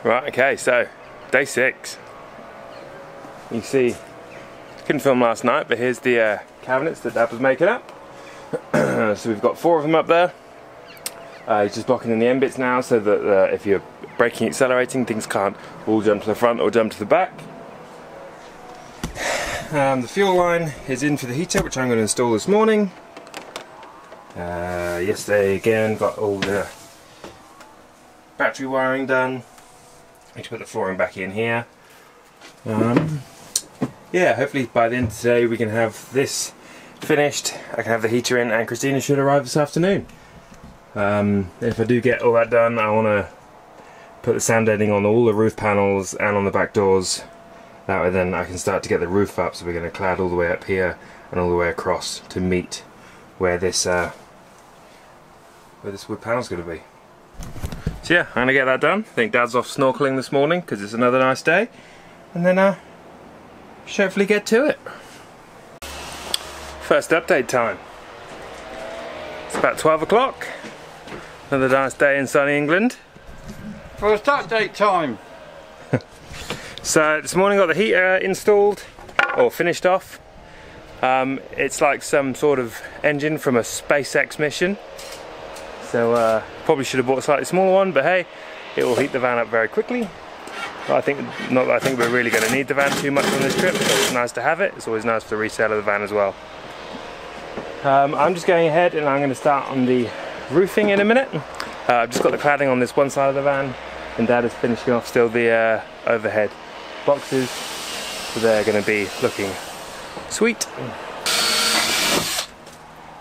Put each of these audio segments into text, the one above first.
Right, okay, so day 6. You see, couldn't film last night, but here's the cabinets that Dad was making up. So we've got 4 of them up there. He's just blocking in the end bits now so that if you're braking, accelerating, things can't all jump to the front or jump to the back. The fuel line is in for the heater, which I'm going to install this morning. Yesterday again got all the battery wiring done. I need to put the flooring back in here. Yeah, hopefully by the end of today we can have this finished. I can have the heater in, and Christina should arrive this afternoon. If I do get all that done, I want to put the sound deadening on all the roof panels and on the back doors. That way then I can start to get the roof up, so we're going to clad all the way up here and all the way across to meet where this wood panel's going to be. So yeah, I'm going to get that done. I think Dad's off snorkeling this morning because it's another nice day. And then should hopefully get to it. First update time. It's about 12 o'clock. Another nice day in sunny England. First update time. So this morning I got the heater installed, or finished off. It's like some sort of engine from a SpaceX mission. So probably should have bought a slightly smaller one, but hey, it will heat the van up very quickly. But not that I think we're really going to need the van too much on this trip, but it's nice to have it. It's always nice for the resale of the van as well. I'm just going ahead and I'm going to start on the roofing in a minute. I've just got the cladding on this one side of the van, and Dad is finishing off still the overhead boxes, so they're going to be looking sweet.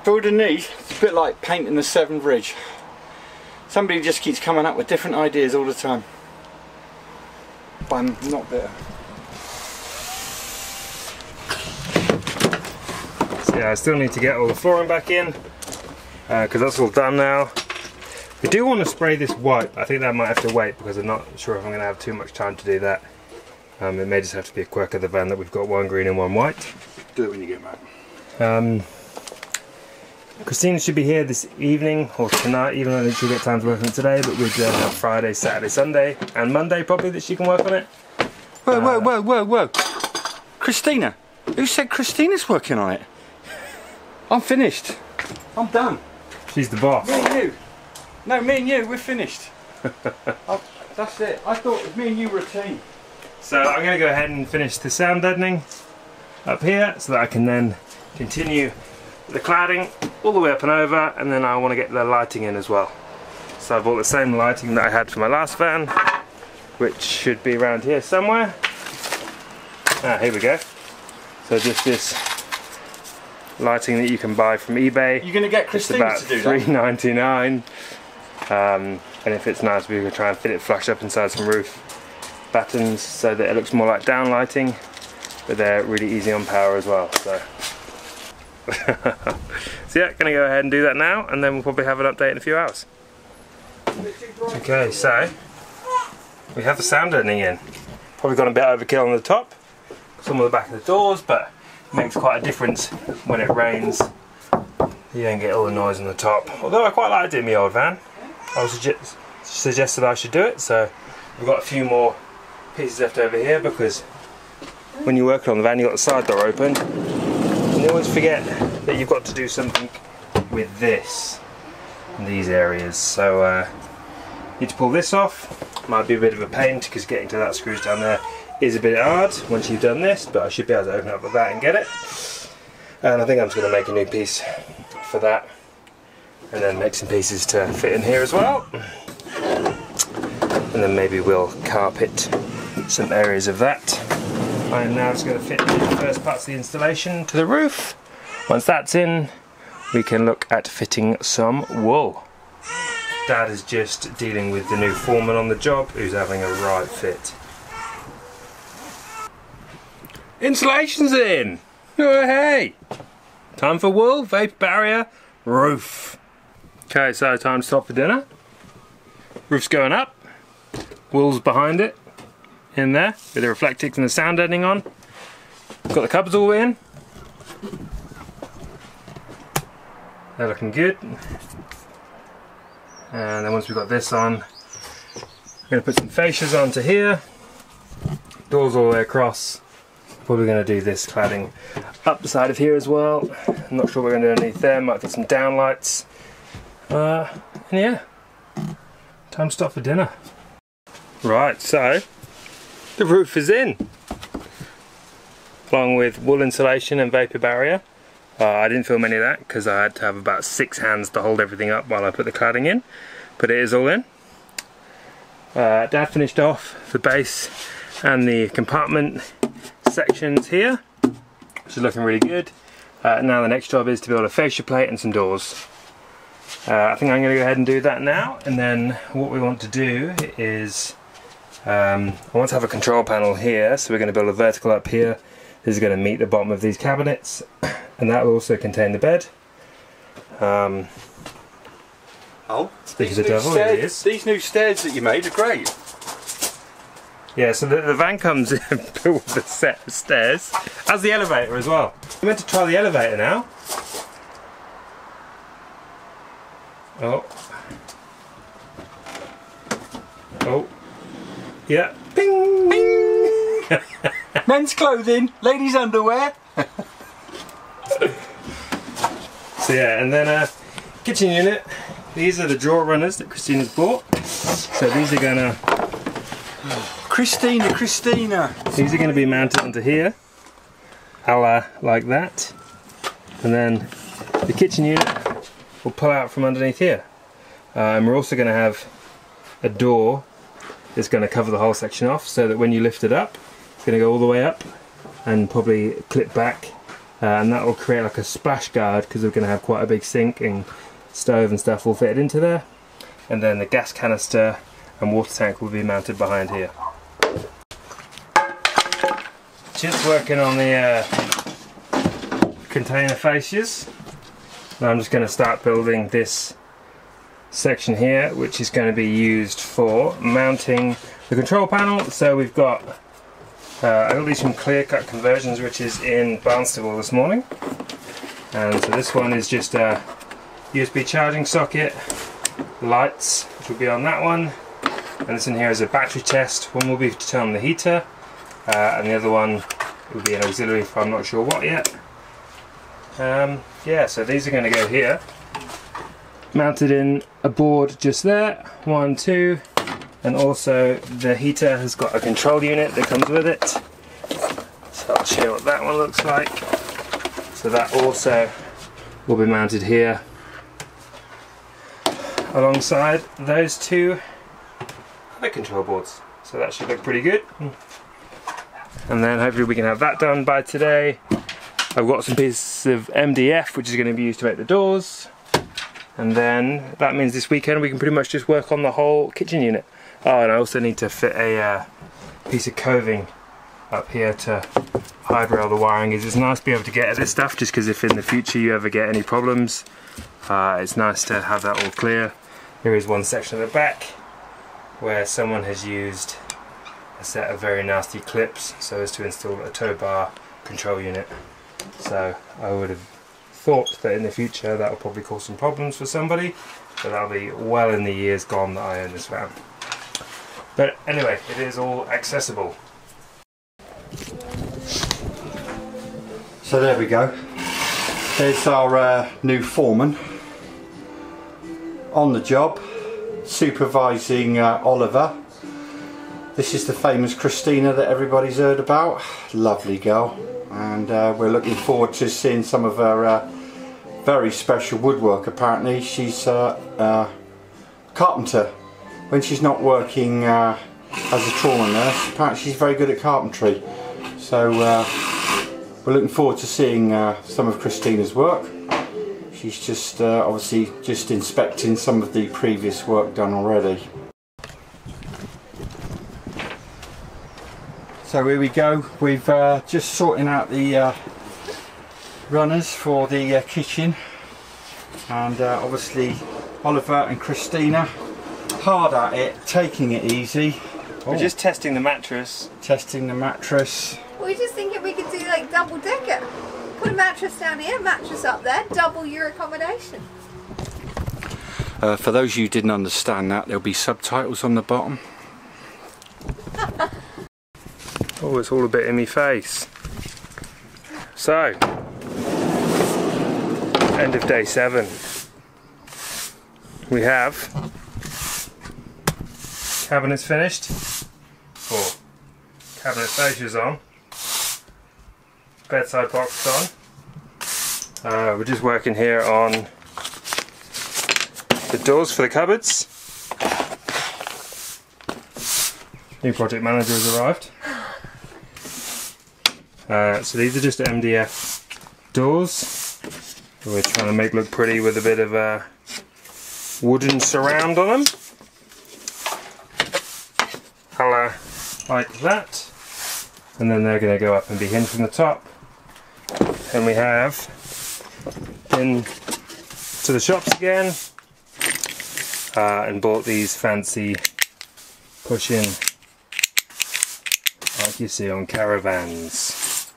Underneath, it's a bit like painting the Severn Bridge. Somebody just keeps coming up with different ideas all the time. But I'm not bitter. So yeah, I still need to get all the flooring back in, because that's all done now. We do want to spray this white. I think that might have to wait because I'm not sure if I'm going to have too much time to do that. It may just have to be a quirk of the van that we've got one green and one white. Do it when you get back. Christina should be here this evening or tonight, even though she'll get time to work on it today, but we'd have Friday, Saturday, Sunday and Monday probably that she can work on it. Whoa. Christina? Who said Christina's working on it? I'm finished. I'm done. She's the boss. Me and you. No, me and you, we're finished. That's it. I thought me and you were a team. So I'm going to go ahead and finish the sound deadening up here so that I can then continue the cladding all the way up and over, and then I want to get the lighting in as well. So I bought the same lighting that I had for my last van, which should be around here somewhere. Here we go. So just this lighting that you can buy from eBay. You're going to get Christina to do that? It's about $3.99. And if it's nice, we can try and fit it flush up inside some roof battens so that it looks more like down lighting, but they're really easy on power as well. So so yeah, gonna go ahead and do that now, and then we'll probably have an update in a few hours. Okay, so we have the sound deadening in. Probably gone a bit overkill on the top, some on the back of the doors, but it makes quite a difference when it rains. You don't get all the noise on the top. Although I quite liked it in my old van, I was suggested I should do it. So we've got a few more pieces left over here, because when you're working on the van, you've got the side door open. And you always forget that you've got to do something with this, in these areas. So need to pull this off. Might be a bit of a pain because getting to that screws down there is a bit hard once you've done this, but I should be able to open up with that and get it. And I think I'm just going to make a new piece for that, and then make some pieces to fit in here as well. And then maybe we'll carpet some areas of that. I am now just going to fit the first parts of the installation to the roof. Once that's in, we can look at fitting some wool. Dad is just dealing with the new foreman on the job, who's having a right fit. Installation's in! Oh hey! Time for wool, vapor barrier, roof. Okay, so time to stop for dinner. Roof's going up. Wool's behind it, in there, with the reflectix and the sound deadening on. Got the cupboards all in. They're looking good. And then once we've got this on, I'm going to put some fascias onto here, doors all the way across. Probably going to do this cladding up the side of here as well. I'm not sure what we're going to do underneath there. Might put some downlights. And yeah, time to stop for dinner. Right, so the roof is in, along with wool insulation and vapor barrier. I didn't film any of that because I had to have about 6 hands to hold everything up while I put the cladding in, but it is all in. Dad finished off the base and the compartment sections here, which is looking really good. Now the next job is to build a fascia plate and some doors. I think I'm going to go ahead and do that now, and then what we want to do is I want to have a control panel here, so we're going to build a vertical up here. This is going to meet the bottom of these cabinets, and that will also contain the bed. Oh, speak of the devil, it is. These new stairs that you made are great. Yeah, so the van comes in built with a set of stairs, as the elevator as well. We're meant to try the elevator now. Oh. Oh. Yeah. Bing! Bing! Men's clothing, ladies' underwear. So yeah, and then kitchen unit. These are the drawer runners that Christina's bought. So these are gonna... Christina! These are going to be mounted onto here, a la like that, and then the kitchen unit will pull out from underneath here. And we're also going to have a door that's going to cover the whole section off, so that when you lift it up, it's going to go all the way up and probably clip back, and that will create like a splash guard, because we're going to have quite a big sink and stove and stuff all fitted into there. And then the gas canister and water tank will be mounted behind here. Just working on the container fascias. Now I'm just going to start building this section here, which is going to be used for mounting the control panel. So we've got I got these from Clear Cut Conversions, which is in Barnstable this morning, and so this one is just a USB charging socket, lights which will be on that one, and this in here is a battery test. One will be to turn on the heater, and the other one will be an auxiliary for I'm not sure what yet. Yeah, so these are going to go here, mounted in a board just there, 1, 2, and also the heater has got a control unit that comes with it. So I'll show you what that one looks like. So that also will be mounted here, alongside those two other control boards. So that should look pretty good. And then hopefully we can have that done by today. I've got some pieces of MDF which is going to be used to make the doors, and then that means this weekend we can pretty much just work on the whole kitchen unit. Oh, and I also need to fit a piece of coving up here to hide where all the wiring is. It's nice to be able to get at this stuff, just because if in the future you ever get any problems, it's nice to have that all clear. Here is one section at the back where someone has used a set of very nasty clips so as to install a tow bar control unit. So I would have thought that in the future that will probably cause some problems for somebody, but that'll be well in the years gone that I own this van. But anyway, it is all accessible. So there we go. There's our new foreman on the job, supervising Oliver. This is the famous Christina that everybody's heard about. Lovely girl, and we're looking forward to seeing some of her very special woodwork. Apparently she's a carpenter. When she's not working as a trauma nurse, apparently she's very good at carpentry. So we're looking forward to seeing some of Christina's work. She's just obviously just inspecting some of the previous work done already. So here we go. We've just sorting out the runners for the kitchen, and obviously Oliver and Christina hard at it, taking it easy. We're just testing the mattress. Testing the mattress. We're just thinking we could do like double decker. Put a mattress down here, mattress up there, double your accommodation. For those of you who didn't understand that, there'll be subtitles on the bottom. Oh, it's all a bit in my face. So, end of day 7. We have cabinets finished, or cabinet fascias on, bedside box on. We're just working here on the doors for the cupboards. New project manager has arrived. So these are just MDF doors. We're trying to make look pretty with a bit of a wooden surround on them. Colour like that. And then they're going to go up and be hinged from the top. And we have been to the shops again and bought these fancy push-in like you see on caravans.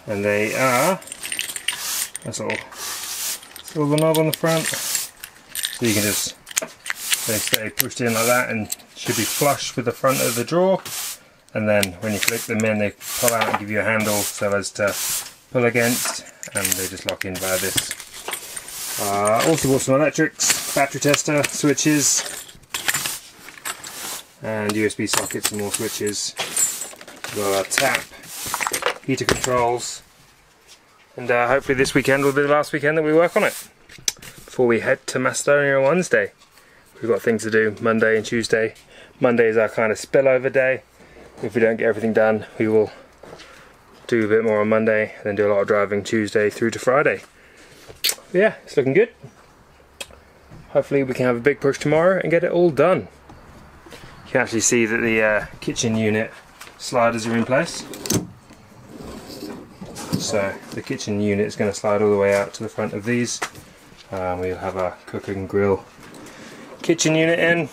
And they are, that's all, silver knob on the front, so you can just, they stay pushed in like that and should be flush with the front of the drawer, and then when you click them in they pull out and give you a handle so as to pull against, and they just lock in via this. Also bought some electrics, battery tester, switches, and USB sockets and more switches. We've got our tap, heater controls, and hopefully this weekend will be the last weekend that we work on it before we head to Macedonia on Wednesday. We've got things to do Monday and Tuesday. Monday is our kind of spillover day. If we don't get everything done, we will do a bit more on Monday and then do a lot of driving Tuesday through to Friday. But yeah, it's looking good. Hopefully we can have a big push tomorrow and get it all done. You can actually see that the kitchen unit sliders are in place. So the kitchen unit is going to slide all the way out to the front of these. We'll have our cook and grill kitchen unit in, and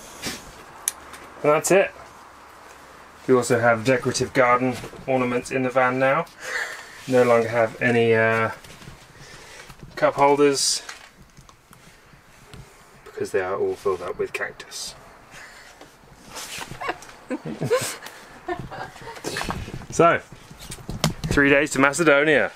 that's it. We also have decorative garden ornaments in the van now. No longer have any cup holders because they are all filled up with cactus. So, 3 days to Macedonia.